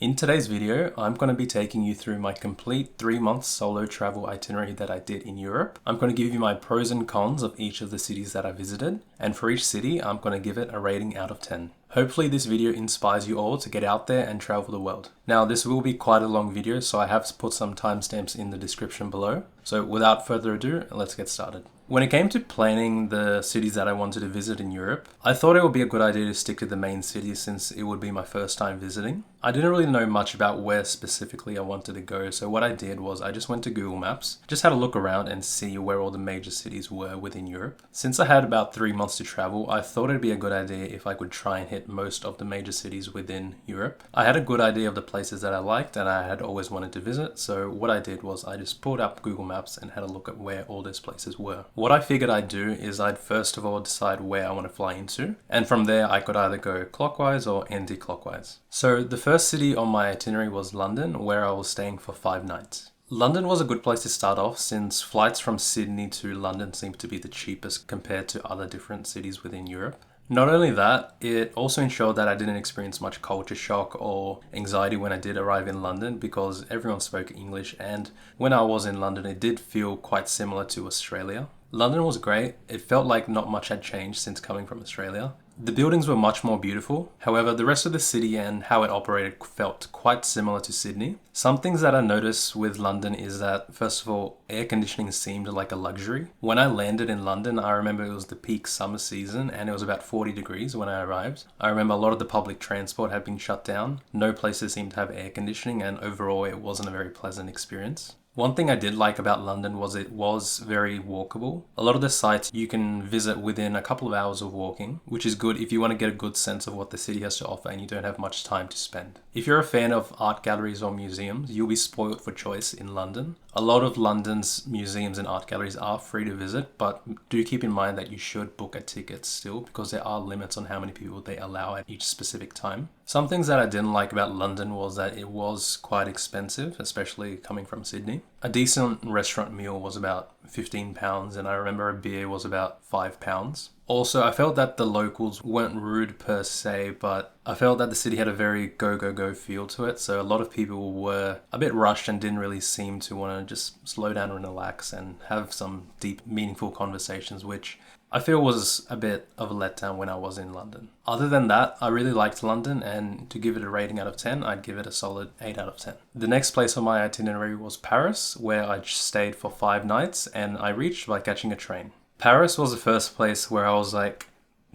In today's video, I'm going to be taking you through my complete 3-month solo travel itinerary that I did in Europe. I'm going to give you my pros and cons of each of the cities that I visited, and for each city, I'm going to give it a rating out of 10. Hopefully this video inspires you all to get out there and travel the world. Now this will be quite a long video, so I have put some timestamps in the description below. So without further ado, let's get started. When it came to planning the cities that I wanted to visit in Europe, I thought it would be a good idea to stick to the main cities since it would be my first time visiting. I didn't really know much about where specifically I wanted to go, so what I did was I just went to Google Maps, just had a look around and see where all the major cities were within Europe. Since I had about 3 months to travel, I thought it'd be a good idea if I could try and hit most of the major cities within Europe. I had a good idea of the places that I liked and I had always wanted to visit, so what I did was I just pulled up Google Maps and had a look at where all those places were. What I figured I'd do is I'd first of all decide where I want to fly into, and from there I could either go clockwise or anti-clockwise. So the first city on my itinerary was London, where I was staying for 5 nights. London was a good place to start off since flights from Sydney to London seem to be the cheapest compared to other different cities within Europe. Not only that, it also ensured that I didn't experience much culture shock or anxiety when I did arrive in London because everyone spoke English, and when I was in London it did feel quite similar to Australia. London was great. It felt like not much had changed since coming from Australia. The buildings were much more beautiful. However, the rest of the city and how it operated felt quite similar to Sydney. Some things that I noticed with London is that, first of all, air conditioning seemed like a luxury. When I landed in London, I remember it was the peak summer season and it was about 40 degrees when I arrived. I remember a lot of the public transport had been shut down. No places seemed to have air conditioning, and overall it wasn't a very pleasant experience. One thing I did like about London was it was very walkable. A lot of the sites you can visit within a couple of hours of walking, which is good if you want to get a good sense of what the city has to offer and you don't have much time to spend. If you're a fan of art galleries or museums, you'll be spoiled for choice in London. A lot of London's museums and art galleries are free to visit, but do keep in mind that you should book a ticket still because there are limits on how many people they allow at each specific time. Some things that I didn't like about London was that it was quite expensive, especially coming from Sydney. A decent restaurant meal was about £15 and I remember a beer was about £5. Also, I felt that the locals weren't rude per se, but I felt that the city had a very go feel to it. So a lot of people were a bit rushed and didn't really seem to want to just slow down and relax and have some deep, meaningful conversations, which I feel was a bit of a letdown when I was in London. Other than that, I really liked London, and to give it a rating out of 10, I'd give it a solid 8 out of 10. The next place on my itinerary was Paris, where I stayed for 5 nights and I reached by catching a train. Paris was the first place where I was like,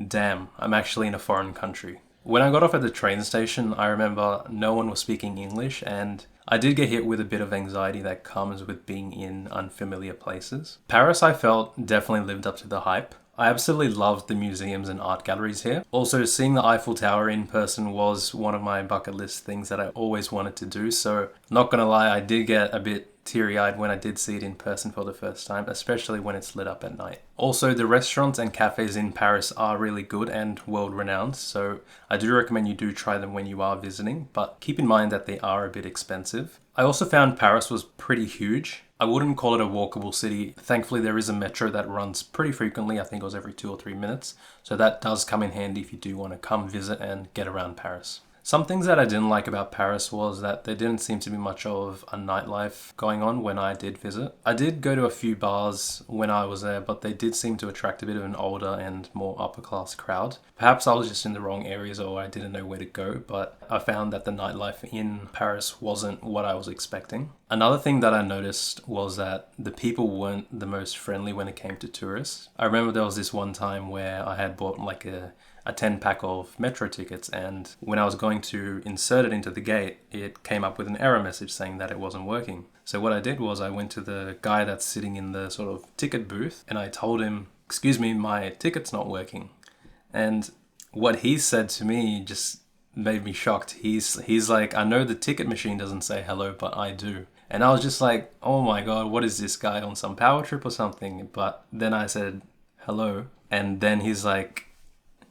damn, I'm actually in a foreign country. When I got off at the train station, I remember no one was speaking English, and I did get hit with a bit of anxiety that comes with being in unfamiliar places. Paris, I felt, definitely lived up to the hype. I absolutely loved the museums and art galleries here. Also, seeing the Eiffel Tower in person was one of my bucket list things that I always wanted to do. So, not gonna lie, I did get a bit teary-eyed when I did see it in person for the first time, especially when it's lit up at night. Also, the restaurants and cafes in Paris are really good and world-renowned, so I do recommend you do try them when you are visiting, but keep in mind that they are a bit expensive. I also found Paris was pretty huge. I wouldn't call it a walkable city. Thankfully, there is a metro that runs pretty frequently. I think it was every 2 or 3 minutes. So that does come in handy if you do want to come visit and get around Paris. Some things that I didn't like about Paris was that there didn't seem to be much of a nightlife going on when I did visit. I did go to a few bars when I was there, but they did seem to attract a bit of an older and more upper class crowd. Perhaps I was just in the wrong areas or I didn't know where to go, but I found that the nightlife in Paris wasn't what I was expecting. Another thing that I noticed was that the people weren't the most friendly when it came to tourists. I remember there was this one time where I had bought like a 10-pack of metro tickets, and when I was going to insert it into the gate, it came up with an error message saying that it wasn't working. So what I did was I went to the guy that's sitting in the sort of ticket booth and I told him, "Excuse me, my ticket's not working." And what he said to me just made me shocked. He's like, "I know the ticket machine doesn't say hello, but I do." And I was just like, oh my god, what is this guy on some power trip or something? But then I said hello, and then he's like,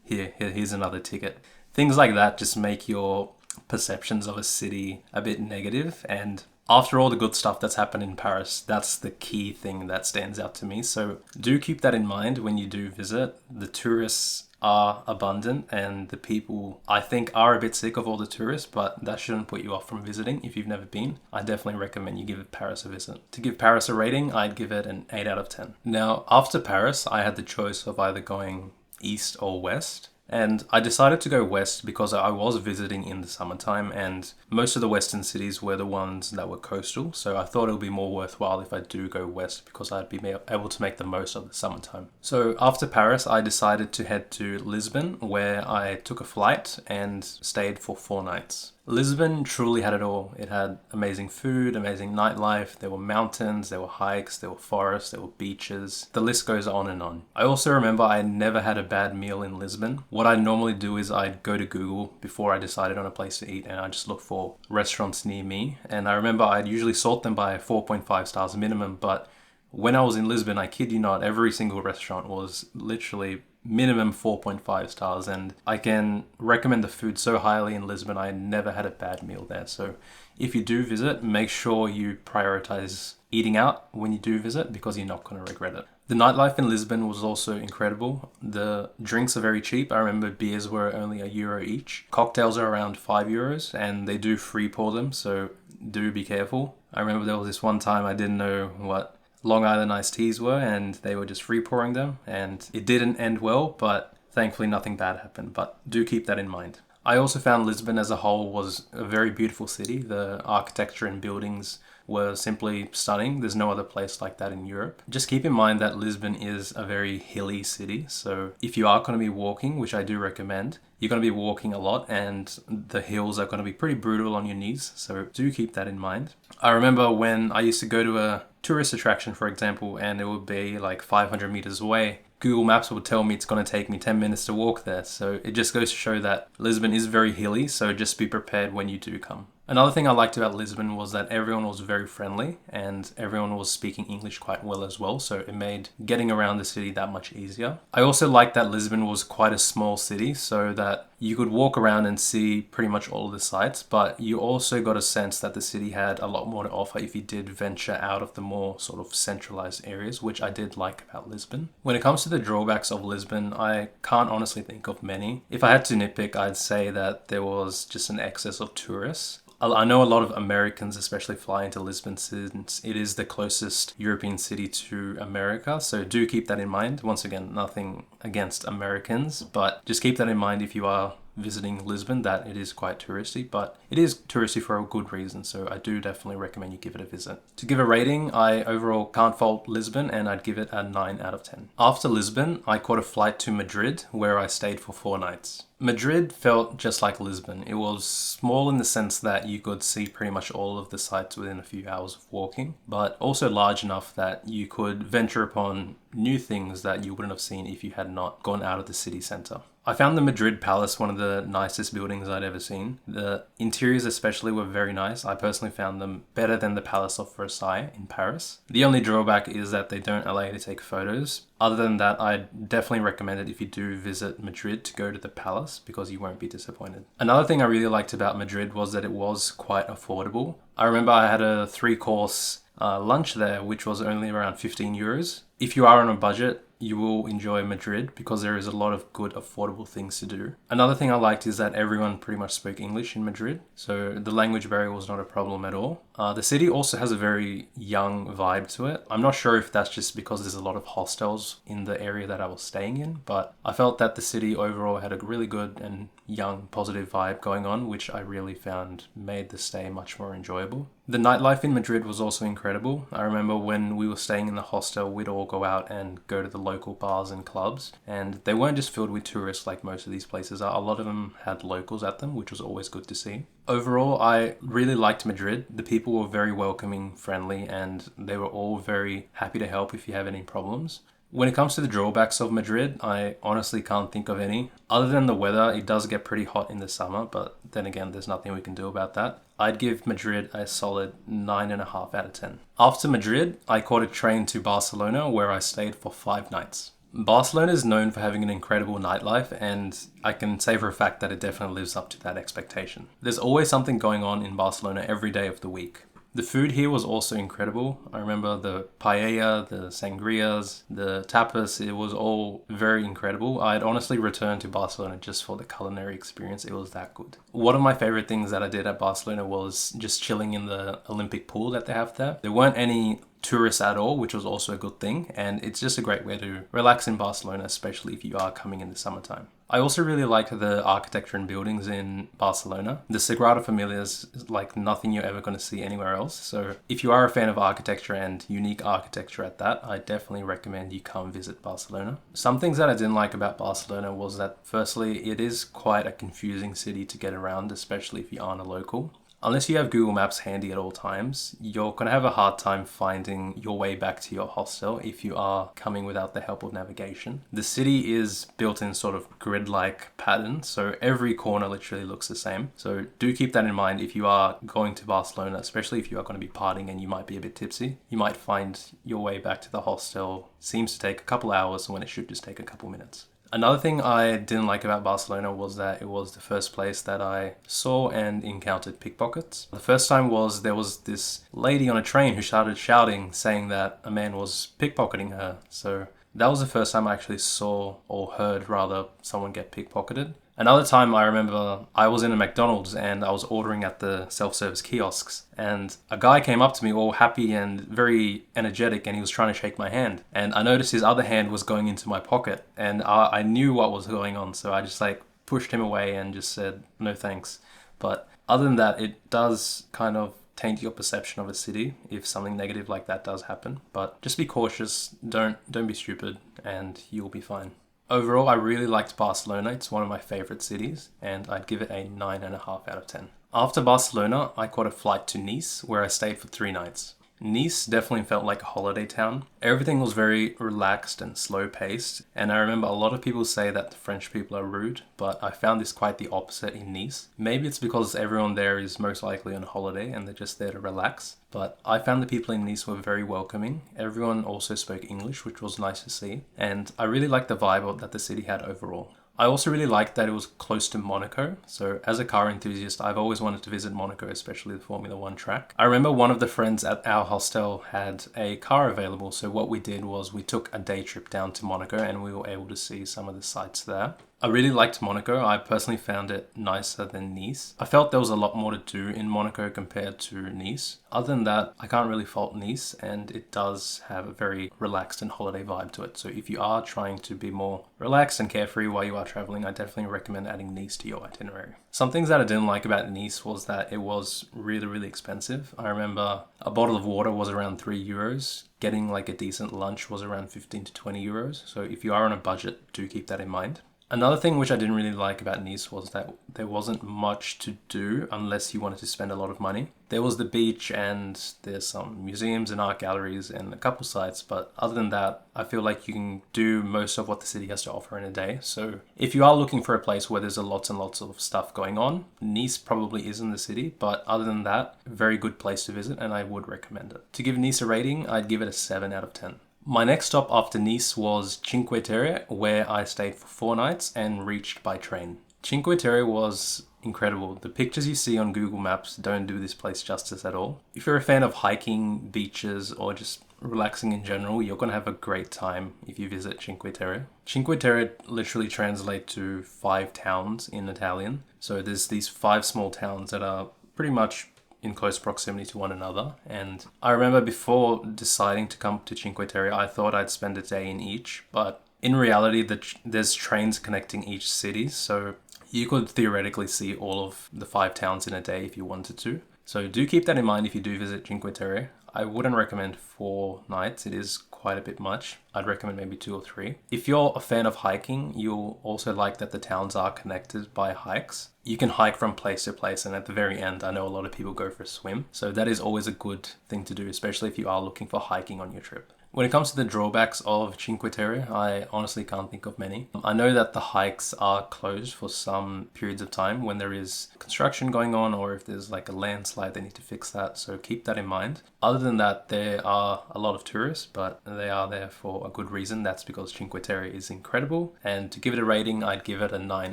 here's another ticket. Things like that just make your perceptions of a city a bit negative, and after all the good stuff that's happened in Paris, that's the key thing that stands out to me. So do keep that in mind when you do visit. The tourists are abundant and the people, I think, are a bit sick of all the tourists, but that shouldn't put you off from visiting if you've never been. I definitely recommend you give Paris a visit. To give Paris a rating, I'd give it an 8 out of 10. Now, after Paris, I had the choice of either going east or west. And I decided to go west because I was visiting in the summertime and most of the western cities were the ones that were coastal. So I thought it would be more worthwhile if I do go west because I'd be able to make the most of the summertime. So after Paris, I decided to head to Lisbon, where I took a flight and stayed for 4 nights. Lisbon truly had it all. It had amazing food, amazing nightlife, there were mountains, there were hikes, there were forests, there were beaches. The list goes on and on. I also remember I never had a bad meal in Lisbon. What I normally do is I'd go to Google before I decided on a place to eat and I just look for restaurants near me. And I remember I'd usually sort them by 4.5 stars minimum, but when I was in Lisbon, I kid you not, every single restaurant was literally minimum 4.5 stars, and I can recommend the food so highly in Lisbon. I never had a bad meal there. So if you do visit, make sure you prioritize eating out when you do visit because you're not going to regret it. The nightlife in Lisbon was also incredible. The drinks are very cheap. I remember beers were only €1 each. Cocktails are around €5 and they do free pour them, so do be careful. I remember there was this one time I didn't know what Long Island iced teas were and they were just free pouring them and it didn't end well, but thankfully nothing bad happened, but do keep that in mind. I also found Lisbon as a whole was a very beautiful city. The architecture and buildings were simply stunning. There's no other place like that in Europe. Just keep in mind that Lisbon is a very hilly city, so if you are going to be walking, which I do recommend, you're going to be walking a lot and the hills are going to be pretty brutal on your knees, so do keep that in mind. I remember when I used to go to a tourist attraction, for example, and it would be like 500 meters away, Google Maps would tell me it's going to take me 10 minutes to walk there. So it just goes to show that Lisbon is very hilly, so just be prepared when you do come. Another thing I liked about Lisbon was that everyone was very friendly and everyone was speaking English quite well as well, so it made getting around the city that much easier. I also liked that Lisbon was quite a small city so that you could walk around and see pretty much all of the sites, but you also got a sense that the city had a lot more to offer if you did venture out of the more sort of centralized areas, which I did like about Lisbon. When it comes to the drawbacks of Lisbon, I can't honestly think of many. If I had to nitpick, I'd say that there was just an excess of tourists. I know a lot of Americans especially fly into Lisbon since it is the closest European city to America, so do keep that in mind. Once again, nothing against Americans, but just keep that in mind if you are visiting Lisbon, that it is quite touristy, but it is touristy for a good reason, so I do definitely recommend you give it a visit. To give a rating, I overall can't fault Lisbon and I'd give it a 9 out of 10. After Lisbon, I caught a flight to Madrid where I stayed for 4 nights. Madrid felt just like Lisbon. It was small in the sense that you could see pretty much all of the sites within a few hours of walking, but also large enough that you could venture upon new things that you wouldn't have seen if you had not gone out of the city centre. I found the Madrid Palace one of the nicest buildings I'd ever seen. The interiors especially were very nice. I personally found them better than the Palace of Versailles in Paris. The only drawback is that they don't allow you to take photos. Other than that, I'd definitely recommend it if you do visit Madrid to go to the palace because you won't be disappointed. Another thing I really liked about Madrid was that it was quite affordable. I remember I had a 3-course lunch there, which was only around €15. If you are on a budget, you will enjoy Madrid because there is a lot of good affordable things to do. Another thing I liked is that everyone pretty much spoke English in Madrid, so the language barrier was not a problem at all. The city also has a very young vibe to it. I'm not sure if that's just because there's a lot of hostels in the area that I was staying in, but I felt that the city overall had a really good and young, positive vibe going on, which I really found made the stay much more enjoyable. The nightlife in Madrid was also incredible. I remember when we were staying in the hostel, we'd all go out and go to the local bars and clubs, and they weren't just filled with tourists like most of these places are. A lot of them had locals at them, which was always good to see. Overall, I really liked Madrid. The people were very welcoming, friendly, and they were all very happy to help if you have any problems. When it comes to the drawbacks of Madrid, I honestly can't think of any. Other than the weather, it does get pretty hot in the summer, but then again, there's nothing we can do about that. I'd give Madrid a solid 9.5 out of 10. After Madrid, I caught a train to Barcelona where I stayed for 5 nights. Barcelona is known for having an incredible nightlife, and I can say for a fact that it definitely lives up to that expectation. There's always something going on in Barcelona every day of the week. The food here was also incredible. I remember the paella, the sangrias, the tapas. It was all very incredible. I'd honestly return to Barcelona just for the culinary experience. It was that good. One of my favorite things that I did at Barcelona was just chilling in the Olympic pool that they have there. There weren't any tourists at all, which was also a good thing, and it's just a great way to relax in Barcelona, especially if you are coming in the summertime. I also really like the architecture and buildings in Barcelona. The Sagrada Familia is like nothing you're ever going to see anywhere else. So if you are a fan of architecture and unique architecture at that, I definitely recommend you come visit Barcelona. Some things that I didn't like about Barcelona was that firstly, it is quite a confusing city to get around, especially if you aren't a local. Unless you have Google Maps handy at all times, you're going to have a hard time finding your way back to your hostel if you are coming without the help of navigation. The city is built in sort of grid-like pattern, so every corner literally looks the same. So do keep that in mind if you are going to Barcelona, especially if you are going to be partying and you might be a bit tipsy. You might find your way back to the hostel seems to take a couple hours when it should just take a couple minutes. Another thing I didn't like about Barcelona was that it was the first place that I saw and encountered pickpockets. The first time was there was this lady on a train who started shouting, saying that a man was pickpocketing her. So that was the first time I actually saw, or heard rather, someone get pickpocketed. Another time I remember I was in a McDonald's and I was ordering at the self-service kiosks, and a guy came up to me all happy and very energetic, and he was trying to shake my hand, and I noticed his other hand was going into my pocket, and I knew what was going on, so I just like pushed him away and just said no thanks. But other than that, it does kind of taint your perception of a city if something negative like that does happen. But just be cautious, don't be stupid, and you'll be fine. Overall, I really liked Barcelona. It's one of my favorite cities, and I'd give it a 9.5 out of 10. After Barcelona, I caught a flight to Nice, where I stayed for 3 nights. Nice definitely felt like a holiday town. Everything was very relaxed and slow paced, and I remember a lot of people say that the French people are rude, but I found this quite the opposite in Nice. Maybe it's because everyone there is most likely on holiday and they're just there to relax, but I found the people in Nice were very welcoming. Everyone also spoke English, which was nice to see, and I really liked the vibe that the city had overall. I also really liked that it was close to Monaco. So as a car enthusiast, I've always wanted to visit Monaco, especially the Formula One track. I remember one of the friends at our hostel had a car available. So what we did was we took a day trip down to Monaco and we were able to see some of the sights there. I really liked Monaco. I personally found it nicer than Nice. I felt there was a lot more to do in Monaco compared to Nice. Other than that, I can't really fault Nice, and it does have a very relaxed and holiday vibe to it. So if you are trying to be more relaxed and carefree while you are traveling, I definitely recommend adding Nice to your itinerary. Some things that I didn't like about Nice was that it was really, really expensive. I remember a bottle of water was around €3. Getting like a decent lunch was around 15 to 20 euros. So if you are on a budget, do keep that in mind. Another thing which I didn't really like about Nice was that there wasn't much to do unless you wanted to spend a lot of money. There was the beach and there's some museums and art galleries and a couple sites, but other than that, I feel like you can do most of what the city has to offer in a day. So if you are looking for a place where there's lots and lots of stuff going on, Nice probably isn't the city, but other than that, very good place to visit and I would recommend it. To give Nice a rating, I'd give it a 7 out of 10. My next stop after Nice was Cinque Terre, where I stayed for 4 nights and reached by train. Cinque Terre was incredible. The pictures you see on Google Maps don't do this place justice at all. If you're a fan of hiking, beaches, or just relaxing in general, you're going to have a great time if you visit Cinque Terre. Cinque Terre literally translates to 5 towns in Italian. So there's these 5 small towns that are pretty much in close proximity to one another. And I remember before deciding to come to Cinque Terre, I thought I'd spend a day in each, but in reality, there's trains connecting each city, so you could theoretically see all of the 5 towns in a day if you wanted to. So do keep that in mind if you do visit Cinque Terre. I wouldn't recommend 4 nights. It is quite a bit much. I'd recommend maybe 2 or 3. If you're a fan of hiking, you'll also like that the towns are connected by hikes. You can hike from place to place, and at the very end, I know a lot of people go for a swim. So that is always a good thing to do, especially if you are looking for hiking on your trip. When it comes to the drawbacks of Cinque Terre, I honestly can't think of many. I know that the hikes are closed for some periods of time when there is construction going on, or if there's like a landslide, they need to fix that. So keep that in mind. Other than that, there are a lot of tourists, but they are there for a good reason. That's because Cinque Terre is incredible. And to give it a rating, I'd give it a 9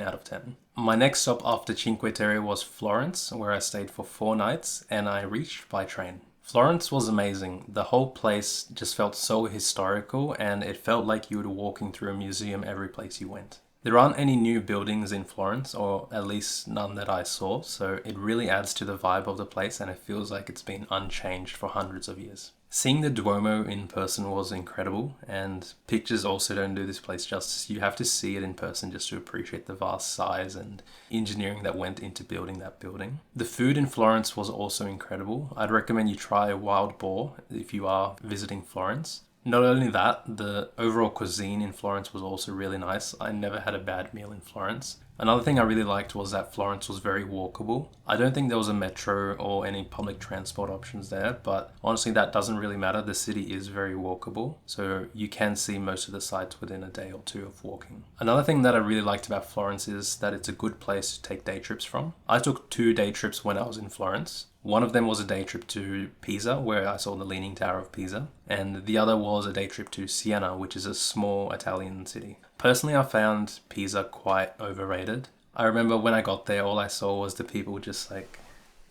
out of 10. My next stop after Cinque Terre was Florence, where I stayed for 4 nights and I reached by train. Florence was amazing. The whole place just felt so historical and it felt like you were walking through a museum every place you went. There aren't any new buildings in Florence, or at least none that I saw, so it really adds to the vibe of the place and it feels like it's been unchanged for hundreds of years. Seeing the Duomo in person was incredible, and pictures also don't do this place justice. You have to see it in person just to appreciate the vast size and engineering that went into building that building. The food in Florence was also incredible. I'd recommend you try wild boar if you are visiting Florence. Not only that, the overall cuisine in Florence was also really nice. I never had a bad meal in Florence. Another thing I really liked was that Florence was very walkable. I don't think there was a metro or any public transport options there, but honestly that doesn't really matter. The city is very walkable, so you can see most of the sites within a day or two of walking. Another thing that I really liked about Florence is that it's a good place to take day trips from. I took 2 day trips when I was in Florence. One of them was a day trip to Pisa, where I saw the Leaning Tower of Pisa, and the other was a day trip to Siena, which is a small Italian city. Personally, I found Pisa quite overrated. I remember when I got there, all I saw was the people just like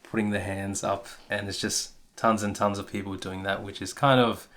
putting their hands up, and it's just tons and tons of people doing that, which is kind of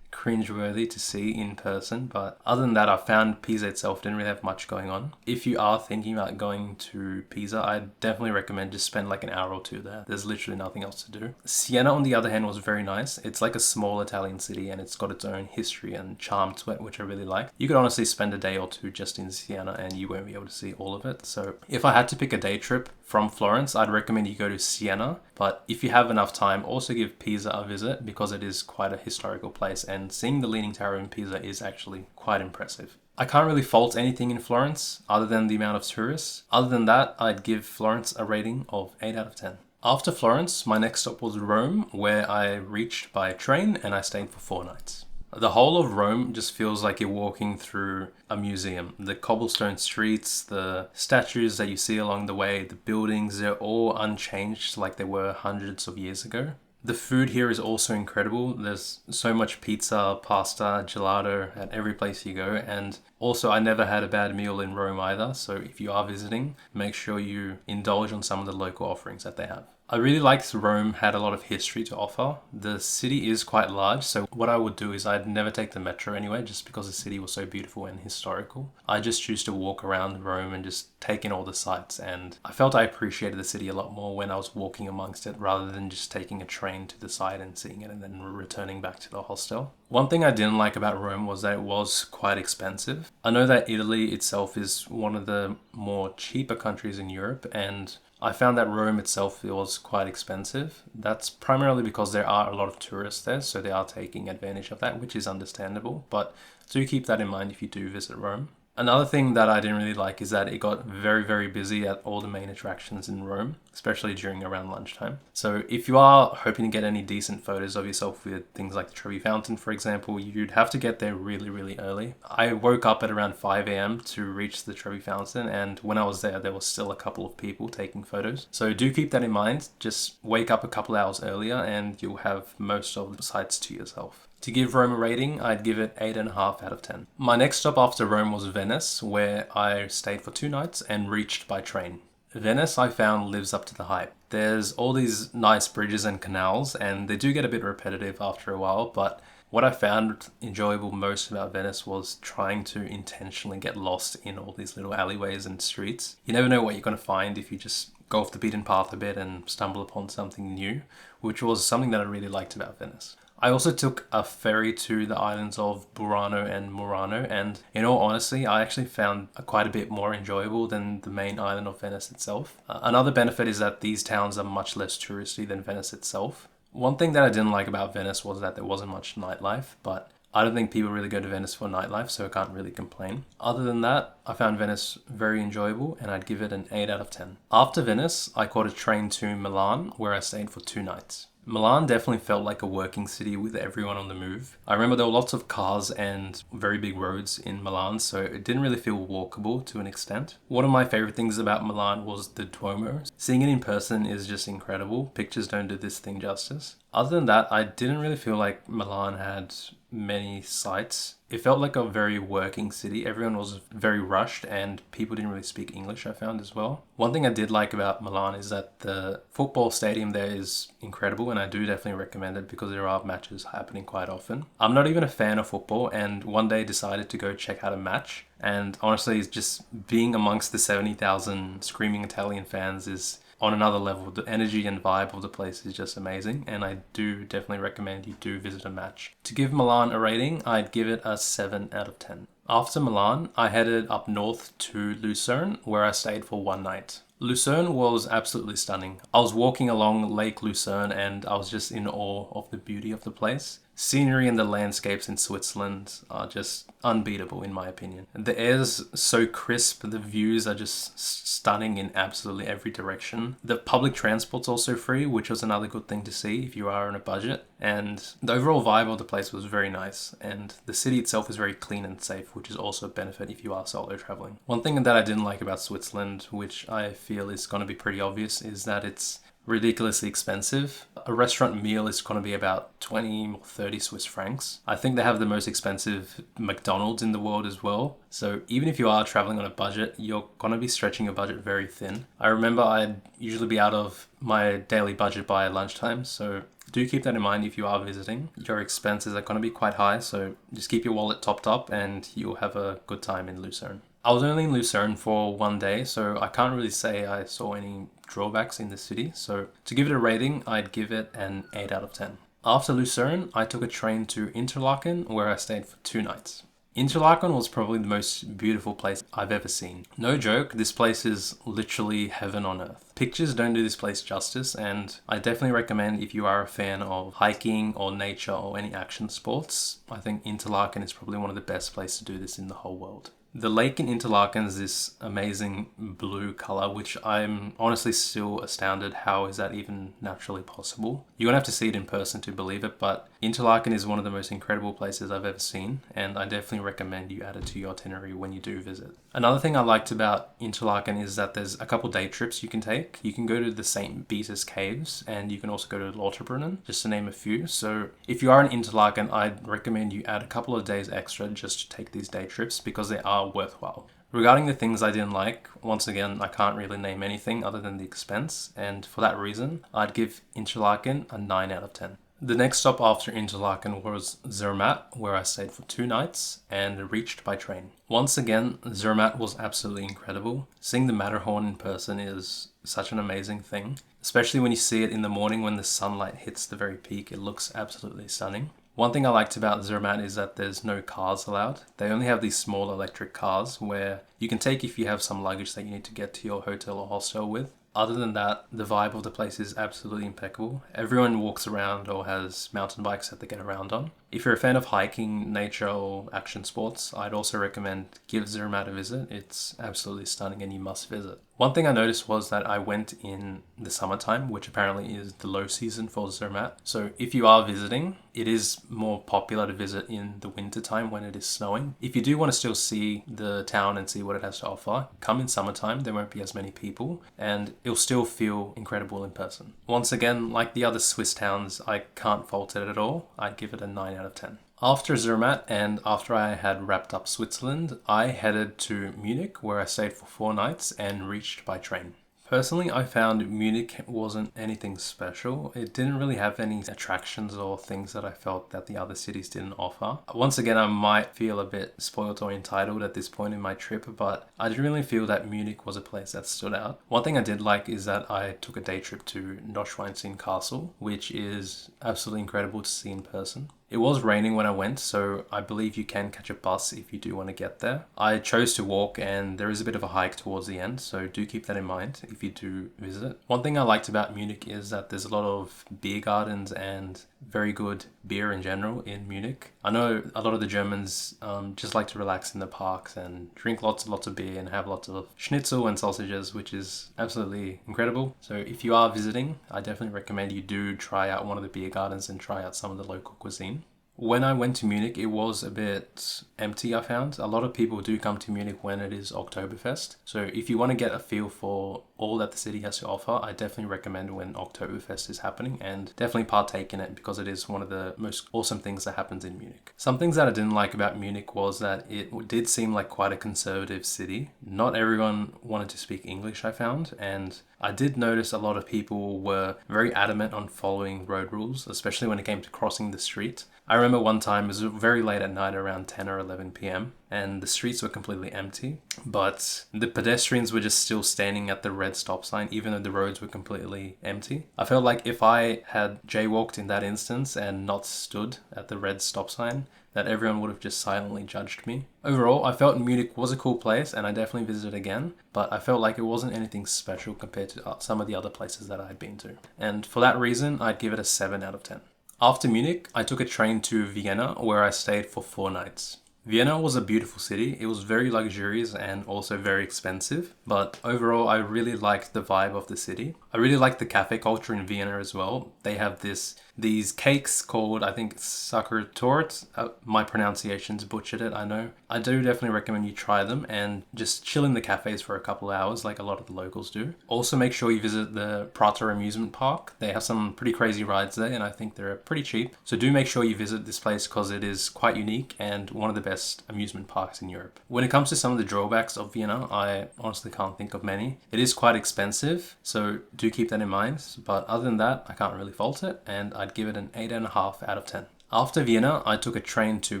cringeworthy to see in person. But other than that, I found Pisa itself didn't really have much going on. If you are thinking about going to Pisa, I definitely recommend just spend like an hour or 2 there. There's literally nothing else to do. Siena, on the other hand, was very nice. It's like a small Italian city and it's got its own history and charm to it, which I really like. You could honestly spend a day or 2 just in Siena and you won't be able to see all of it. So if I had to pick a day trip from Florence, I'd recommend you go to Siena. But if you have enough time, also give Pisa a visit because it is quite a historical place, and seeing the Leaning Tower in Pisa is actually quite impressive. I can't really fault anything in Florence other than the amount of tourists. Other than that, I'd give Florence a rating of 8 out of 10. After Florence, my next stop was Rome, where I reached by train and I stayed for 4 nights. The whole of Rome just feels like you're walking through a museum. The cobblestone streets, the statues that you see along the way, the buildings, they're all unchanged like they were hundreds of years ago. The food here is also incredible. There's so much pizza, pasta, gelato at every place you go. And also, I never had a bad meal in Rome either. So if you are visiting, make sure you indulge on some of the local offerings that they have. I really liked Rome had a lot of history to offer. The city is quite large, so what I would do is I'd never take the metro anyway, just because the city was so beautiful and historical. I just choose to walk around Rome and just take in all the sights, and I felt I appreciated the city a lot more when I was walking amongst it rather than just taking a train to the side and seeing it and then returning back to the hostel. One thing I didn't like about Rome was that it was quite expensive. I know that Italy itself is one of the more cheaper countries in Europe, and I found that Rome itself was quite expensive. That's primarily because there are a lot of tourists there, so they are taking advantage of that, which is understandable. But do keep that in mind if you do visit Rome. Another thing that I didn't really like is that it got very, very busy at all the main attractions in Rome, especially during around lunchtime. So if you are hoping to get any decent photos of yourself with things like the Trevi Fountain, for example, you'd have to get there really, really early. I woke up at around 5 a.m. to reach the Trevi Fountain, and when I was there was still a couple of people taking photos. So do keep that in mind. Just wake up a couple hours earlier and you'll have most of the sites to yourself. To give Rome a rating, I'd give it 8.5 out of 10. My next stop after Rome was Venice, where I stayed for 2 nights and reached by train. Venice, I found, lives up to the hype. There's all these nice bridges and canals, and they do get a bit repetitive after a while, but what I found enjoyable most about Venice was trying to intentionally get lost in all these little alleyways and streets. You never know what you're going to find if you just go off the beaten path a bit and stumble upon something new, which was something that I really liked about Venice. I also took a ferry to the islands of Burano and Murano, and in all honesty, I actually found quite a bit more enjoyable than the main island of Venice itself. Another benefit is that these towns are much less touristy than Venice itself. One thing that I didn't like about Venice was that there wasn't much nightlife, but I don't think people really go to Venice for nightlife, so I can't really complain. Other than that, I found Venice very enjoyable and I'd give it an 8 out of 10. After Venice, I caught a train to Milan, where I stayed for 2 nights. Milan definitely felt like a working city with everyone on the move. I remember there were lots of cars and very big roads in Milan, so it didn't really feel walkable to an extent. One of my favorite things about Milan was the Duomo. Seeing it in person is just incredible. Pictures don't do this thing justice. Other than that, I didn't really feel like Milan had many sights. It felt like a very working city. Everyone was very rushed and people didn't really speak English, I found as well. One thing I did like about Milan is that the football stadium there is incredible, and I do definitely recommend it because there are matches happening quite often. I'm not even a fan of football, and one day decided to go check out a match. And honestly, it's just being amongst the 70,000 screaming Italian fans is on another level. The energy and vibe of the place is just amazing, and I do definitely recommend you do visit a match. To give Milan a rating, I'd give it a 7 out of 10. After Milan, I headed up north to Lucerne, where I stayed for one night. Lucerne was absolutely stunning. I was walking along Lake Lucerne and I was just in awe of the beauty of the place. Scenery and the landscapes in Switzerland are just unbeatable in my opinion. The air's so crisp, the views are just stunning in absolutely every direction. The public transport's also free, which was another good thing to see if you are on a budget. And the overall vibe of the place was very nice, and the city itself is very clean and safe, which is also a benefit if you are solo traveling. One thing that I didn't like about Switzerland, which I feel is going to be pretty obvious, is that it's ridiculously expensive. A restaurant meal is going to be about 20 or 30 Swiss francs. I think they have the most expensive McDonald's in the world as well. So even if you are traveling on a budget, you're going to be stretching your budget very thin. I remember I'd usually be out of my daily budget by lunchtime, so do keep that in mind if you are visiting. Your expenses are going to be quite high, so just keep your wallet topped up and you'll have a good time in Lucerne. I was only in Lucerne for one day, so I can't really say I saw any drawbacks in the city. So to give it a rating, I'd give it an 8 out of 10. After Lucerne, I took a train to Interlaken, where I stayed for 2 nights. Interlaken was probably the most beautiful place I've ever seen. No joke, this place is literally heaven on earth. Pictures don't do this place justice, and I definitely recommend if you are a fan of hiking or nature or any action sports, I think Interlaken is probably one of the best places to do this in the whole world. The lake in Interlaken is this amazing blue color, which I'm honestly still astounded. How is that even naturally possible? You're gonna have to see it in person to believe it, but Interlaken is one of the most incredible places I've ever seen, and I definitely recommend you add it to your itinerary when you do visit. Another thing I liked about Interlaken is that there's a couple day trips you can take. You can go to the St. Beatus Caves, and you can also go to Lauterbrunnen, just to name a few. So if you are in Interlaken, I'd recommend you add a couple of days extra just to take these day trips because they are worthwhile. Regarding the things I didn't like, once again, I can't really name anything other than the expense, and for that reason, I'd give Interlaken a 9 out of 10. The next stop after Interlaken was Zermatt, where I stayed for 2 nights and reached by train. Once again, Zermatt was absolutely incredible. Seeing the Matterhorn in person is such an amazing thing, especially when you see it in the morning when the sunlight hits the very peak. It looks absolutely stunning. One thing I liked about Zermatt is that there's no cars allowed. They only have these small electric cars where you can take if you have some luggage that you need to get to your hotel or hostel with. Other than that, the vibe of the place is absolutely impeccable. Everyone walks around or has mountain bikes that they get around on. If you're a fan of hiking, nature, or action sports, I'd also recommend give Zermatt a visit. It's absolutely stunning and you must visit. One thing I noticed was that I went in the summertime, which apparently is the low season for Zermatt. So if you are visiting, it is more popular to visit in the winter time when it is snowing. If you do want to still see the town and see what it has to offer, come in summertime. There won't be as many people and it'll still feel incredible in person. Once again, like the other Swiss towns, I can't fault it at all. I'd give it a 9 out of 10. After Zermatt and after I had wrapped up Switzerland, I headed to Munich, where I stayed for 4 nights and reached by train. Personally, I found Munich wasn't anything special. It didn't really have any attractions or things that I felt that the other cities didn't offer. Once again, I might feel a bit spoiled or entitled at this point in my trip, but I didn't really feel that Munich was a place that stood out. One thing I did like is that I took a day trip to Neuschwanstein Castle, which is absolutely incredible to see in person. It was raining when I went, so I believe you can catch a bus if you do want to get there. I chose to walk and there is a bit of a hike towards the end, so do keep that in mind if you do visit. One thing I liked about Munich is that there's a lot of beer gardens and very good beer in general in Munich. I know a lot of the Germans just like to relax in the parks and drink lots and lots of beer and have lots of schnitzel and sausages, which is absolutely incredible. So if you are visiting, I definitely recommend you do try out one of the beer gardens and try out some of the local cuisine. When I went to Munich, it was a bit empty, I found. A lot of people do come to Munich when it is Oktoberfest. So if you want to get a feel for all that the city has to offer, I definitely recommend when Oktoberfest is happening, and definitely partake in it because it is one of the most awesome things that happens in Munich. Some things that I didn't like about Munich was that it did seem like quite a conservative city. Not everyone wanted to speak English, I found, and I did notice a lot of people were very adamant on following road rules, especially when it came to crossing the street. I remember one time, it was very late at night, around 10 or 11 p.m, and the streets were completely empty, but the pedestrians were just still standing at the red stop sign, even though the roads were completely empty. I felt like if I had jaywalked in that instance and not stood at the red stop sign, that everyone would have just silently judged me. Overall, I felt Munich was a cool place and I definitely visited again, but I felt like it wasn't anything special compared to some of the other places that I had been to. And for that reason, I'd give it a 7 out of 10. After Munich, I took a train to Vienna, where I stayed for 4 nights. Vienna was a beautiful city. It was very luxurious and also very expensive, but overall I really liked the vibe of the city. I really liked the cafe culture in Vienna as well. They have these cakes called, I think, Sachertorte. My pronunciation's butchered it, I know. I do definitely recommend you try them and just chill in the cafes for a couple hours like a lot of the locals do. Also make sure you visit the Prater amusement park. They have some pretty crazy rides there and I think they're pretty cheap. So do make sure you visit this place because it is quite unique and one of the best amusement parks in Europe. When it comes to some of the drawbacks of Vienna, I honestly can't think of many. It is quite expensive, so do keep that in mind. But other than that, I can't really fault it, and I'd give it an 8.5 out of 10. After Vienna, I took a train to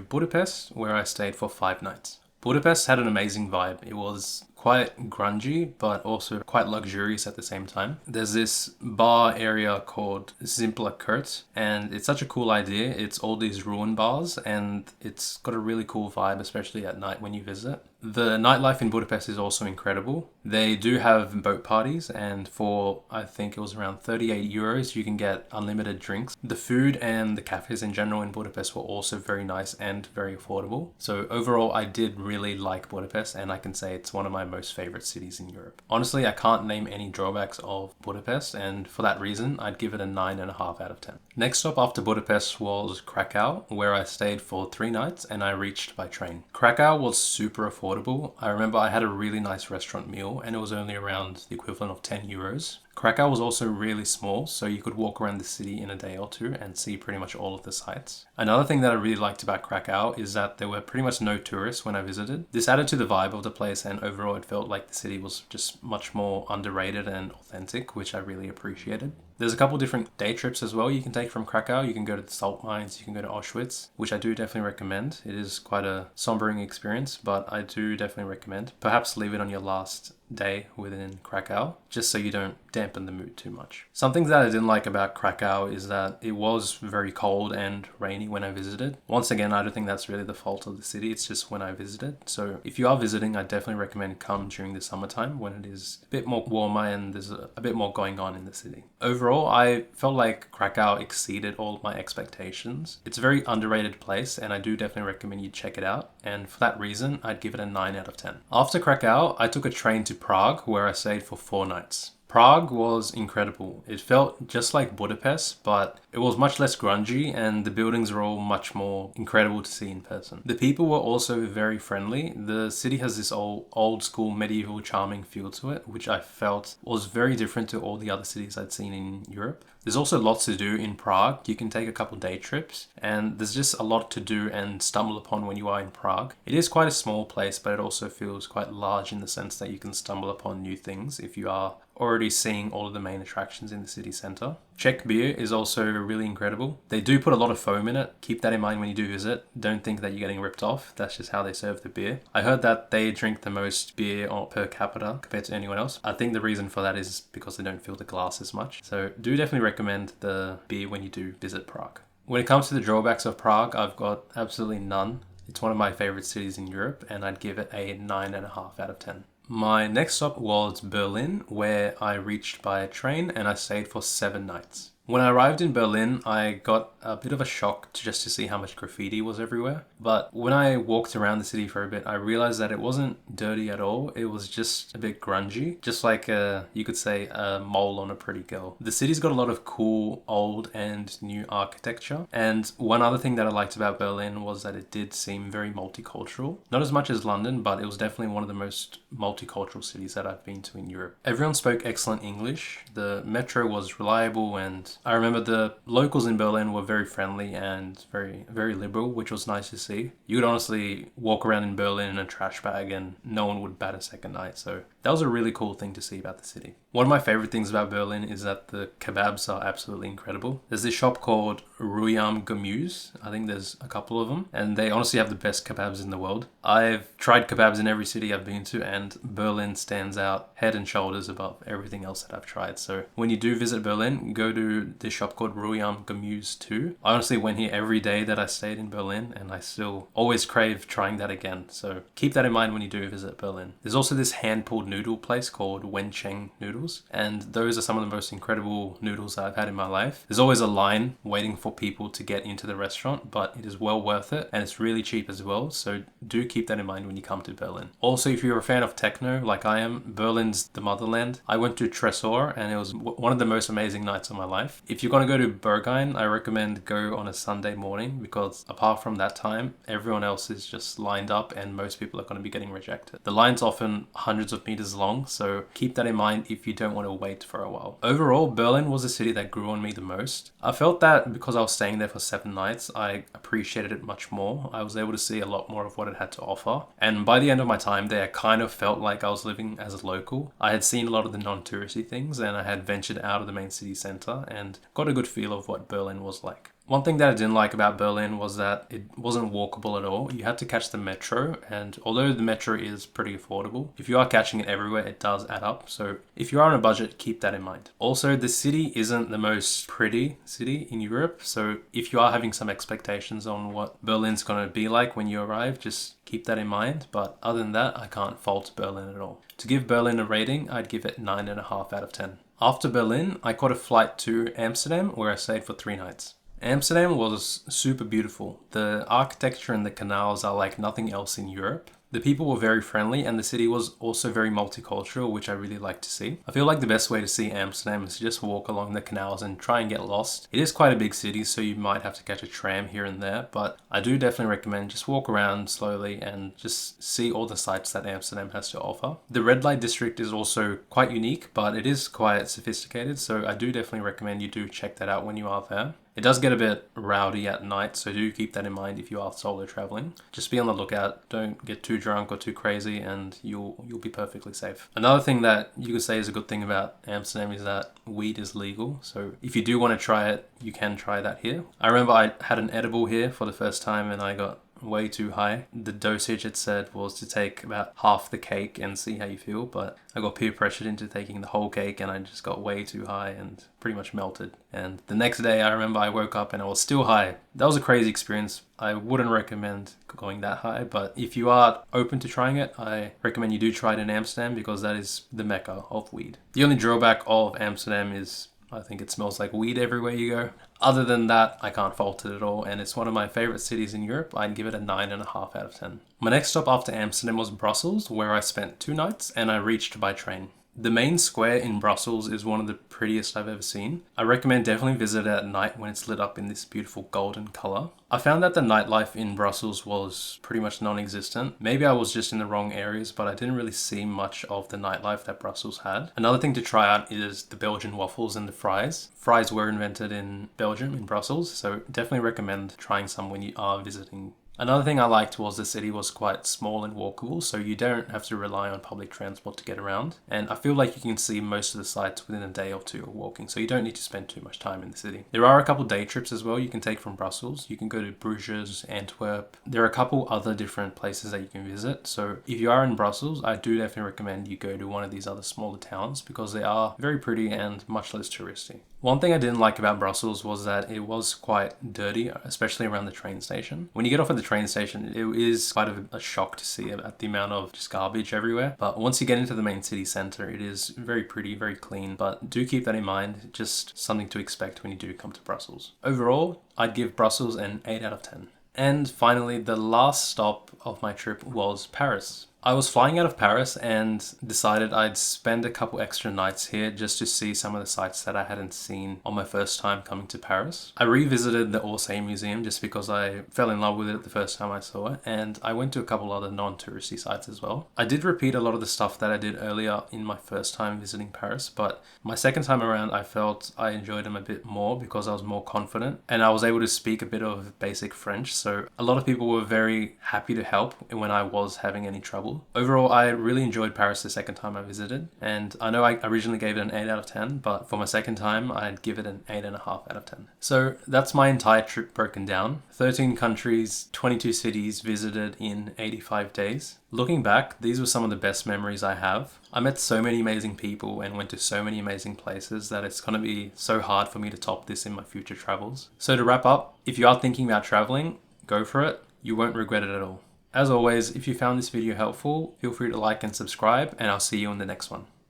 Budapest, where I stayed for 5 nights. Budapest had an amazing vibe. It was quite grungy, but also quite luxurious at the same time. There's this bar area called Cinque Terre, and it's such a cool idea. It's all these ruin bars, and it's got a really cool vibe, especially at night when you visit. The nightlife in Budapest is also incredible. They do have boat parties, and for, I think it was around 38 euros, you can get unlimited drinks. The food and the cafes in general in Budapest were also very nice and very affordable. So overall, I did really like Budapest, and I can say it's one of my most favorite cities in Europe. Honestly, I can't name any drawbacks of Budapest, and for that reason, I'd give it a 9.5 out of 10. Next stop after Budapest was Krakow, where I stayed for 3 nights and I reached by train. Krakow was super affordable. I remember I had a really nice restaurant meal and it was only around the equivalent of 10 euros. Krakow was also really small, so you could walk around the city in a day or two and see pretty much all of the sights. Another thing that I really liked about Krakow is that there were pretty much no tourists when I visited. This added to the vibe of the place, and overall it felt like the city was just much more underrated and authentic, which I really appreciated. There's a couple different day trips as well you can take from Krakow. You can go to the salt mines, you can go to Auschwitz, which I do definitely recommend. It is quite a sombering experience, but I do definitely recommend. Perhaps leave it on your last day within Krakow, just so you don't dampen the mood too much. Something that I didn't like about Krakow is that it was very cold and rainy when I visited. Once again, I don't think that's really the fault of the city, it's just when I visited. So if you are visiting, I definitely recommend come during the summertime when it is a bit more warmer and there's a bit more going on in the city. Overall, I felt like Krakow exceeded all my expectations. It's a very underrated place and I do definitely recommend you check it out. And for that reason, I'd give it a 9 out of 10. After Krakow, I took a train to Prague, where I stayed for 4 nights. Prague was incredible. It felt just like Budapest, but it was much less grungy and the buildings are all much more incredible to see in person. The people were also very friendly. The city has this old school medieval charming feel to it, which I felt was very different to all the other cities I'd seen in Europe. There's also lots to do in Prague. You can take a couple day trips and there's just a lot to do and stumble upon when you are in Prague. It is quite a small place, but it also feels quite large in the sense that you can stumble upon new things if you are already seeing all of the main attractions in the city centre. Czech beer is also really incredible. They do put a lot of foam in it. Keep that in mind when you do visit. Don't think that you're getting ripped off. That's just how they serve the beer. I heard that they drink the most beer per capita compared to anyone else. I think the reason for that is because they don't fill the glass as much. So do definitely recommend the beer when you do visit Prague. When it comes to the drawbacks of Prague, I've got absolutely none. It's one of my favorite cities in Europe and I'd give it a 9.5 out of 10. My next stop was Berlin, where I reached by train and I stayed for 7 nights. When I arrived in Berlin, I got a bit of a shock just to see how much graffiti was everywhere. But when I walked around the city for a bit, I realized that it wasn't dirty at all. It was just a bit grungy, just like you could say a mole on a pretty girl. The city's got a lot of cool old and new architecture. And one other thing that I liked about Berlin was that it did seem very multicultural. Not as much as London, but it was definitely one of the most multicultural cities that I've been to in Europe. Everyone spoke excellent English. The metro was reliable, and I remember the locals in Berlin were very friendly and very, very liberal, which was nice to see. You could honestly walk around in Berlin in a trash bag and no one would bat a second eye. So that was a really cool thing to see about the city. One of my favorite things about Berlin is that the kebabs are absolutely incredible. There's this shop called Ruyam Gemüse. I think there's a couple of them, and they honestly have the best kebabs in the world. I've tried kebabs in every city I've been to, and Berlin stands out head and shoulders above everything else that I've tried. So when you do visit Berlin, go to this shop called Ruyam Gemüse too. I honestly went here every day that I stayed in Berlin, and I still always crave trying that again. So keep that in mind when you do visit Berlin. There's also this hand-pulled noodle place called Wencheng Noodles, and those are some of the most incredible noodles that I've had in my life. There's always a line waiting for people to get into the restaurant, but it is well worth it, and it's really cheap as well. So do keep that in mind when you come to Berlin. Also, if you're a fan of techno like I am, Berlin's the motherland. I went to Tresor, and it was one of the most amazing nights of my life. If you're going to go to Berghain, I recommend go on a Sunday morning, because apart from that time, everyone else is just lined up and most people are going to be getting rejected. The line's often hundreds of meters long, so keep that in mind if you don't want to wait for a while. Overall, Berlin was the city that grew on me the most. I felt that because I was staying there for 7 nights, I appreciated it much more. I was able to see a lot more of what it had to offer. And by the end of my time there, I kind of felt like I was living as a local. I had seen a lot of the non-touristy things, and I had ventured out of the main city center and got a good feel of what Berlin was like. One thing that I didn't like about Berlin was that it wasn't walkable at all. You had to catch the metro, and although the metro is pretty affordable, if you are catching it everywhere, it does add up. So if you are on a budget, keep that in mind. Also, the city isn't the most pretty city in Europe, so if you are having some expectations on what Berlin's going to be like when you arrive, just keep that in mind. But other than that, I can't fault Berlin at all. To give Berlin a rating, I'd give it 9.5 out of 10. After Berlin, I caught a flight to Amsterdam, where I stayed for 3 nights. Amsterdam was super beautiful. The architecture and the canals are like nothing else in Europe. The people were very friendly, and the city was also very multicultural, which I really like to see. I feel like the best way to see Amsterdam is to just walk along the canals and try and get lost. It is quite a big city, so you might have to catch a tram here and there, but I do definitely recommend just walk around slowly and just see all the sights that Amsterdam has to offer. The red light district is also quite unique, but it is quite sophisticated, so I do definitely recommend you do check that out when you are there. It does get a bit rowdy at night, so do keep that in mind if you are solo traveling. Just be on the lookout, don't get too drunk or too crazy, and you'll be perfectly safe. Another thing that you could say is a good thing about Amsterdam is that weed is legal, so if you do want to try it, you can try that here. I remember I had an edible here for the first time and I got way too high. The dosage it said was to take about half the cake and see how you feel, but I got peer pressured into taking the whole cake and I just got way too high and pretty much melted. And the next day I remember I woke up and I was still high. That was a crazy experience. I wouldn't recommend going that high, but if you are open to trying it, I recommend you do try it in Amsterdam, because that is the mecca of weed. The only drawback of Amsterdam is I think it smells like weed everywhere you go. Other than that, I can't fault it at all, and it's one of my favorite cities in Europe. I'd give it a 9.5 out of 10. My next stop after Amsterdam was Brussels, where I spent 2 nights and I reached by train. The main square in Brussels is one of the prettiest I've ever seen. I recommend definitely visit it at night when it's lit up in this beautiful golden color. I found that the nightlife in Brussels was pretty much non-existent. Maybe I was just in the wrong areas, but I didn't really see much of the nightlife that Brussels had. Another thing to try out is the Belgian waffles and the fries. Fries were invented in Belgium, in Brussels, so definitely recommend trying some when you are visiting. Another thing I liked was the city was quite small and walkable, so you don't have to rely on public transport to get around. And I feel like you can see most of the sites within a day or 2 of walking, so you don't need to spend too much time in the city. There are a couple day trips as well you can take from Brussels. You can go to Bruges, Antwerp. There are a couple other different places that you can visit. So if you are in Brussels, I do definitely recommend you go to one of these other smaller towns, because they are very pretty and much less touristy. One thing I didn't like about Brussels was that it was quite dirty, especially around the train station. When you get off at the train station, it is quite a shock to see at the amount of just garbage everywhere. But once you get into the main city center, it is very pretty, very clean. But do keep that in mind, just something to expect when you do come to Brussels. Overall, I'd give Brussels an 8 out of 10. And finally, the last stop of my trip was Paris. I was flying out of Paris and decided I'd spend a couple extra nights here just to see some of the sites that I hadn't seen on my first time coming to Paris. I revisited the Orsay Museum just because I fell in love with it the first time I saw it, and I went to a couple other non-touristy sites as well. I did repeat a lot of the stuff that I did earlier in my first time visiting Paris, but my second time around I felt I enjoyed them a bit more because I was more confident and I was able to speak a bit of basic French, so a lot of people were very happy to help when I was having any trouble. Overall, I really enjoyed Paris the second time I visited, and I know I originally gave it an 8 out of 10, but for my second time, I'd give it an 8.5 out of 10. So that's my entire trip broken down. 13 countries, 22 cities visited in 85 days. Looking back, these were some of the best memories I have. I met so many amazing people and went to so many amazing places that it's going to be so hard for me to top this in my future travels. So to wrap up, if you are thinking about traveling, go for it. You won't regret it at all. As always, if you found this video helpful, feel free to like and subscribe, and I'll see you in the next one.